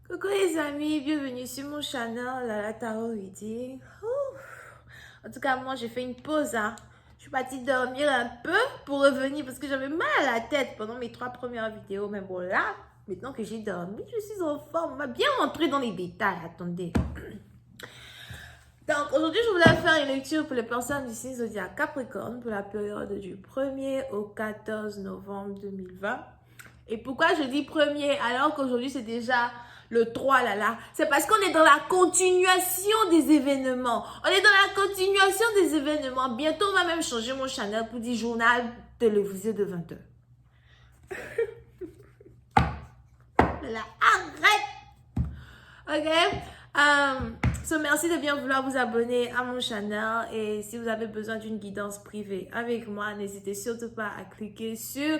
Coucou les amis, bienvenue sur mon channel la Tarot Reading. En tout cas, moi j'ai fait une pause. Je suis partie dormir un peu pour revenir parce que j'avais mal à la tête pendant mes 3 premières vidéos. Mais bon là, maintenant que j'ai dormi, je suis en forme. On va bien rentrer dans les détails. Attendez. Donc aujourd'hui, je voulais faire une lecture pour les personnes du signe zodiaque Capricorne pour la période du 1er au 14 novembre 2020. Et pourquoi je dis 1er alors qu'aujourd'hui c'est déjà le 3 là? C'est parce qu'on est dans la continuation des événements. On est dans la continuation des événements. Bientôt, on va même changer mon channel pour dire journal télévisé de 20h. Là, arrête! Ok? Merci de bien vouloir vous abonner à mon channel. Et si vous avez besoin d'une guidance privée avec moi, n'hésitez surtout pas à cliquer sur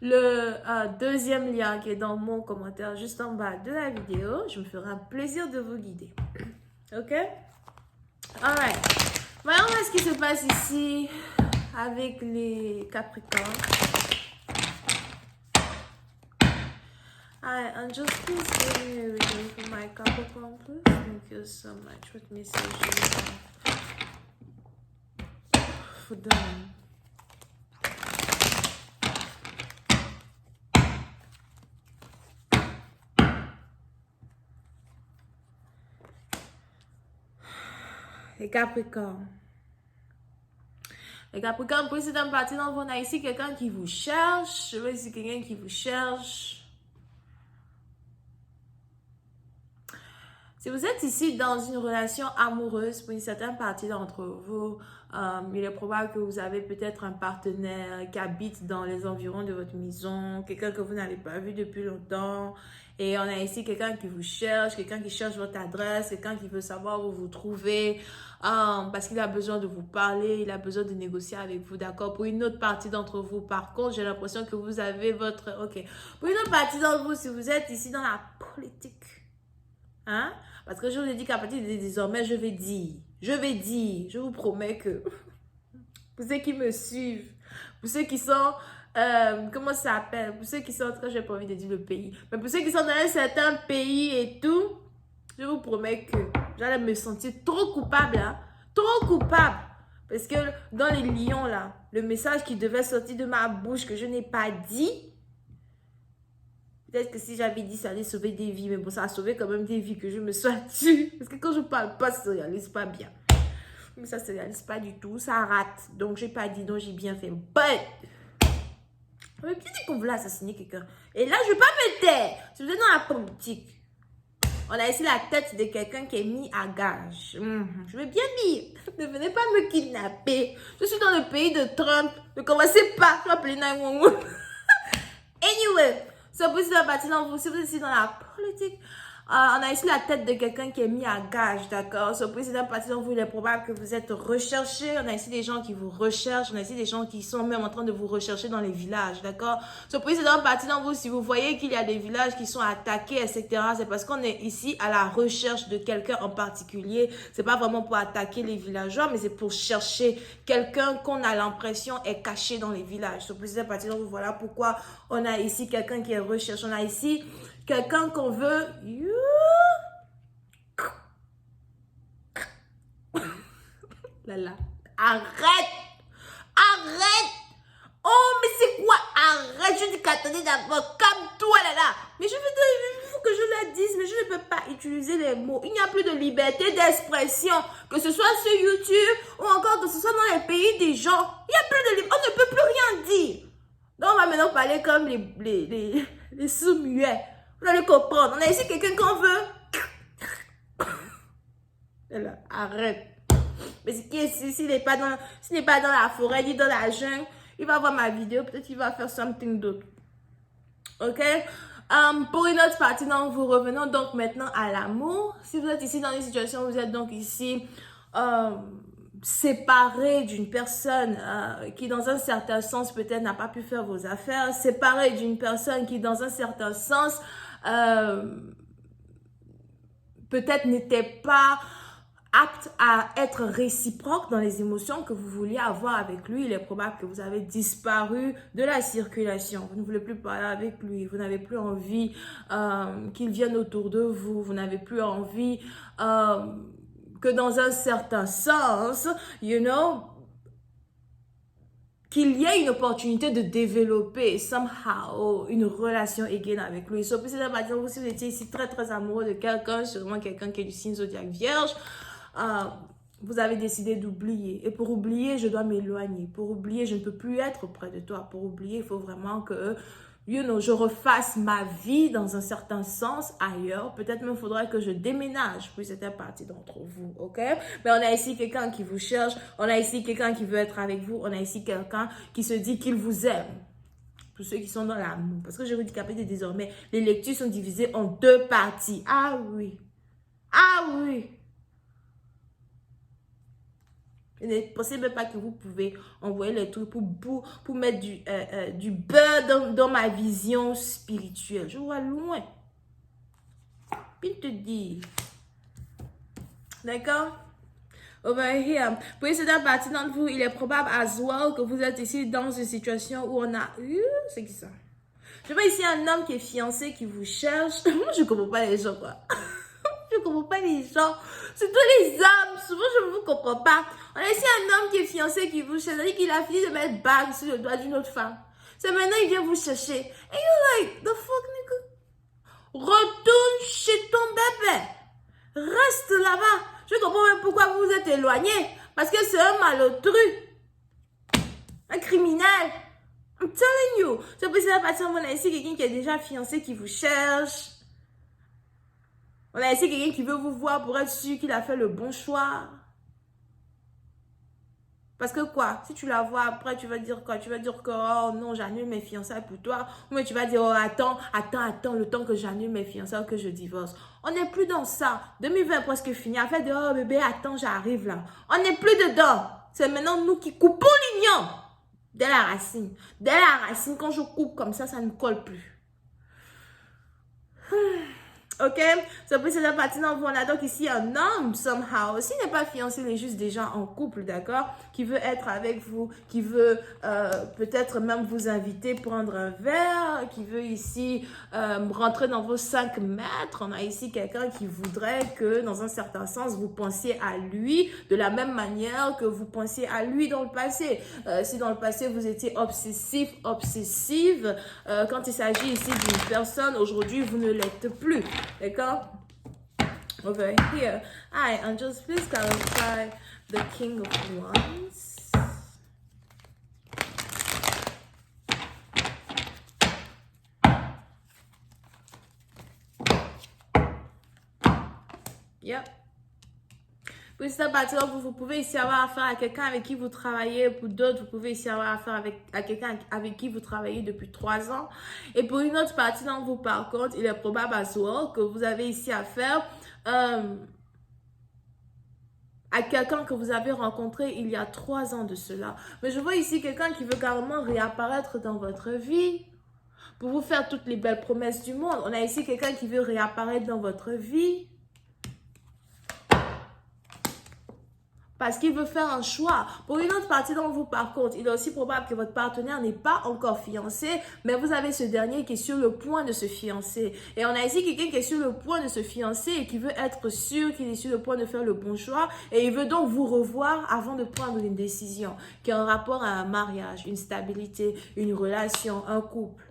le deuxième lien qui est dans mon commentaire juste en bas de la vidéo. Je me ferai un plaisir de vous guider. Ok? Alright. Voyons ce qui se passe ici avec les Capricornes. Hi, and just please give me a reading for my Capricorn, please. Thank you so much. What message do you have for them? Les Capricornes. Les Capricornes, précédemment partie dans on a ici quelqu'un qui vous cherche. Je vois ici quelqu'un qui vous cherche. Si vous êtes ici dans une relation amoureuse, pour une certaine partie d'entre vous, il est probable que vous avez peut-être un partenaire qui habite dans les environs de votre maison, quelqu'un que vous n'avez pas vu depuis longtemps. Et on a ici quelqu'un qui vous cherche, quelqu'un qui cherche votre adresse, quelqu'un qui veut savoir où vous trouvez, parce qu'il a besoin de vous parler, il a besoin de négocier avec vous, d'accord? Pour une autre partie d'entre vous, par contre, j'ai l'impression que vous avez votre... Ok. Pour une autre partie d'entre vous, si vous êtes ici dans la politique, hein? Parce que je vous ai dit qu'à partir de désormais, je vais dire, je vous promets que pour ceux qui me suivent, pour ceux qui sont, comment ça s'appelle, pour ceux qui sont, en tout cas, j'ai pas envie de dire le pays, mais pour ceux qui sont dans un certain pays et tout, je vous promets que j'allais me sentir trop coupable, hein? Trop coupable. Parce que dans les lions, là, le message qui devait sortir de ma bouche que je n'ai pas dit, peut-être que si j'avais dit ça allait sauver des vies, mais bon, ça a sauvé quand même des vies que je me sois tue. Parce que quand je parle pas, ça se réalise pas bien. Mais ça se réalise pas du tout, ça rate. Donc, j'ai pas dit, donc j'ai bien fait. But, on m'a dit qu'on voulait assassiner quelqu'un. Et là, je vais pas me taire. Si vous êtes dans la politique, on a ici la tête de quelqu'un qui est mis à gage. Je veux bien dire, ne venez pas me kidnapper. Je suis dans le pays de Trump. Ne commencez pas à appeler 911. Anyway. C'est possible de partir dans vous, si vous êtes ici dans la politique, on a ici la tête de quelqu'un qui est mis à gage, d'accord? C'est possible de partir dans vous, il est probable que vous êtes recherché. On a ici des gens qui vous recherchent, on a ici des gens qui sont même en train de vous rechercher dans les villages, d'accord? C'est possible de partir dans vous, si vous voyez qu'il y a des villages qui sont attaqués, etc., c'est parce qu'on est ici à la recherche de quelqu'un en particulier. C'est pas vraiment pour attaquer les villageois, mais c'est pour chercher quelqu'un qu'on a l'impression est caché dans les villages. C'est possible de partir dans vous, voilà pourquoi on a ici quelqu'un qui est recherché. On a ici quelqu'un qu'on veut... Là. Arrête! Arrête! Oh, mais c'est quoi? Arrête! Je dis qu'attendez d'abord. Calme-toi, là. Mais il faut que je le dise, mais je ne peux pas utiliser les mots. Il n'y a plus de liberté d'expression. Que ce soit sur YouTube ou encore que ce soit dans les pays des gens. Il n'y a plus de liberté. On ne peut plus rien dire. Donc, on va maintenant parler comme les sous-muets. Vous allez comprendre. On a ici quelqu'un qu'on veut. Là, arrête. Mais s'il n'est pas dans la forêt, ni dans la jungle, il va voir ma vidéo. Peut-être qu'il va faire something d'autre. Ok? Pour une autre partie, donc, vous revenons donc maintenant à l'amour. Si vous êtes ici dans une situation où vous êtes donc ici séparé d'une personne qui dans un certain sens peut-être n'a pas pu faire vos affaires, séparé d'une personne qui dans un certain sens peut-être n'était pas apte à être réciproque dans les émotions que vous vouliez avoir avec lui. Il est probable que vous avez disparu de la circulation. Vous ne voulez plus parler avec lui. Vous n'avez plus envie qu'il vienne autour de vous. Vous n'avez plus envie que dans un certain sens, qu'il y ait une opportunité de développer somehow une relation again avec lui. Sauf que c'est si vous étiez ici très très amoureux de quelqu'un, sûrement quelqu'un qui est du signe zodiaque vierge, vous avez décidé d'oublier. Et pour oublier, je dois m'éloigner. Pour oublier, je ne peux plus être près de toi. Pour oublier, il faut vraiment que je refasse ma vie dans un certain sens ailleurs. Peut-être même faudrait que je déménage pour certaines parties d'entre vous, ok? Mais on a ici quelqu'un qui vous cherche, on a ici quelqu'un qui veut être avec vous, on a ici quelqu'un qui se dit qu'il vous aime. Pour ceux qui sont dans l'amour. Parce que je vous dis qu'à partir de désormais, les lectures sont divisées en 2 parties. Ah oui. Ah oui. Ne pensez même pas que vous pouvez envoyer les trucs pour mettre du beurre dans ma vision spirituelle. Je vois loin. Puis te dire. D'accord? Over here. Pour cette partie d'entre vous, il est probable as well que vous êtes ici dans une situation où on a... c'est qui ça? Je vois ici un homme qui est fiancé, qui vous cherche. Moi, je comprends pas les gens, quoi. Je comprends pas les gens. Surtout les hommes. Souvent, je ne vous comprends pas. On a ici un homme qui est fiancé, qui vous cherche. C'est-à-dire qu'il a fini de mettre bague sur le doigt d'une autre femme. C'est maintenant, il vient vous chercher. Et you're like, the fuck, nigga? Retourne chez ton bébé. Reste là-bas. Je comprends même pourquoi vous vous êtes éloigné. Parce que c'est un malotru. Un criminel. I'm telling you. C'est pour ça que on a ici quelqu'un qui est déjà fiancé, qui vous cherche. On a ici quelqu'un qui veut vous voir pour être sûr qu'il a fait le bon choix. Parce que quoi? Si tu la vois après, tu vas dire quoi? Tu vas dire que, oh non, j'annule mes fiançailles pour toi. Ou mais tu vas dire, oh attends, le temps que j'annule mes fiançailles, que je divorce. On n'est plus dans ça. 2020 est presque fini. En fait, oh bébé, attends, j'arrive là. On n'est plus dedans. C'est maintenant nous qui coupons l'ignon. Dès la racine. Dès la racine, quand je coupe comme ça ne colle plus. Ok, c'est pour cette partie d'entre vous. On a donc ici un homme, somehow. S'il n'est pas fiancé, il est juste déjà en couple, d'accord? Qui veut être avec vous, qui veut peut-être même vous inviter, prendre un verre, qui veut ici rentrer dans vos 5 mètres. On a ici quelqu'un qui voudrait que, dans un certain sens, vous pensiez à lui de la même manière que vous pensiez à lui dans le passé. Si dans le passé, vous étiez obsessive, quand il s'agit ici d'une personne, aujourd'hui, vous ne l'êtes plus. D'accord? Over here. Hi, angels, please clarify the King of Wands. Yep. Pour cette partie, vous pouvez ici avoir affaire à quelqu'un avec qui vous travaillez. Pour d'autres, vous pouvez ici avoir affaire à quelqu'un avec qui vous travaillez depuis 3 ans. Et pour une autre partie d'entre vous, par contre, il est probable à que vous avez ici affaire à quelqu'un que vous avez rencontré il y a 3 ans de cela. Mais je vois ici quelqu'un qui veut carrément réapparaître dans votre vie pour vous faire toutes les belles promesses du monde. On a ici quelqu'un qui veut réapparaître dans votre vie parce qu'il veut faire un choix. Pour une autre partie d'entre vous, par contre, il est aussi probable que votre partenaire n'est pas encore fiancé, mais vous avez ce dernier qui est sur le point de se fiancer. Et on a ici quelqu'un qui est sur le point de se fiancer et qui veut être sûr qu'il est sur le point de faire le bon choix. Et il veut donc vous revoir avant de prendre une décision qui est en rapport à un mariage, une stabilité, une relation, un couple.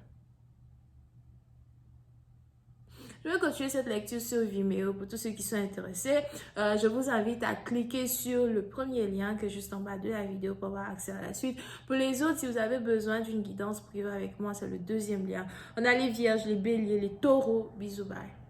Je vais continuer cette lecture sur Vimeo pour tous ceux qui sont intéressés. Je vous invite à cliquer sur le premier lien qui est juste en bas de la vidéo pour avoir accès à la suite. Pour les autres, si vous avez besoin d'une guidance privée avec moi, c'est le 2e lien. On a les vierges, les béliers, les taureaux. Bisous, bye.